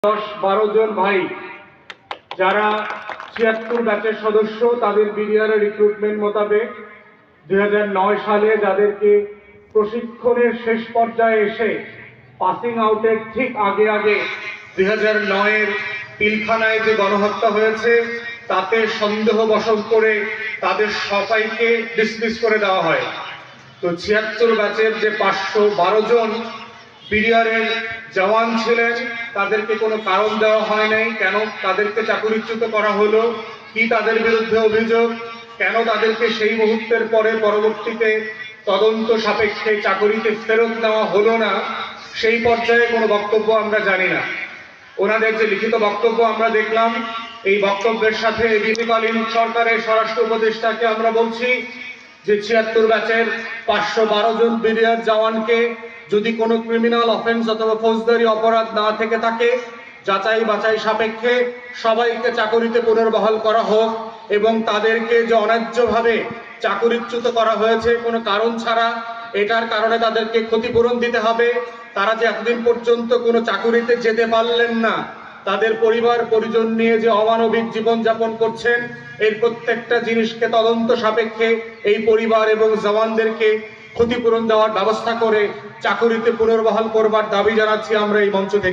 10-12 জন ভাই যারা 76 ব্যাচের সদস্য, তাদের বিডিআর রিক্রুটমেন্ট মোতাবেক 2009 সালে যাদেরকে প্রশিক্ষণের শেষ পর্যায়ে এসে পাসিং আউটের ঠিক আগে 2009-এর পিলখানায় যে গণহত্যা হয়েছে তাতে সন্দেহবশত করে তাদের সবাইকে ডিসমিস করে দেওয়া হয়। তো 76 ব্যাচের যে 512 জন বিডিআরের জওয়ান ছিলেন তাদেরকে কোনো কারণ দেওয়া হয় নাই, কেন তাদেরকে চাকরিচ্যুত করা হলো, কি তাদের বিরুদ্ধে অভিযোগ, কেন তাদেরকে সেই মুহূর্তের পরে পরবর্তীতে তদন্ত সাপেক্ষে চাকরিতে ফেরত নেওয়া হলো না, সেই পর্যায়ে কোনো বক্তব্য আমরা জানি না। ওনাদের যে লিখিত বক্তব্য আমরা দেখলাম, এই বক্তব্যের সাথে বিধিকালীন সরকারের স্বরাষ্ট্র উপদেষ্টাকে আমরা বলছি যে 76 ব্যাচের 512 জন বিডিআর জওয়ানকে যদি কোনো ক্রিমিনাল অফেন্স অথবা ফৌজদারি অপরাধ না থেকে থাকে, যাচাই বাছাই সাপেক্ষে সবাইকে চাকরিতে পুনর্বহাল করা হোক এবং তাদেরকে যে অন্যায্যভাবে চাকরিচ্যুত করা হয়েছে কোনো কারণ ছাড়া, এটার কারণে তাদেরকে ক্ষতিপূরণ দিতে হবে। তারা যে এতদিন পর্যন্ত কোনো চাকরিতে যেতে পারলেন না, তাদের পরিবার পরিজন নিয়ে যে অমানবিক জীবনযাপন করছেন, এই প্রত্যেকটা জিনিসকে তদন্ত সাপেক্ষে এই পরিবার এবং জওয়ানদেরকে ক্ষতিপূরণ দেওয়ার ব্যবস্থা করে চাকরিতে পুনর্বহাল করবার দাবি জানাচ্ছি আমরা এই মঞ্চ থেকে।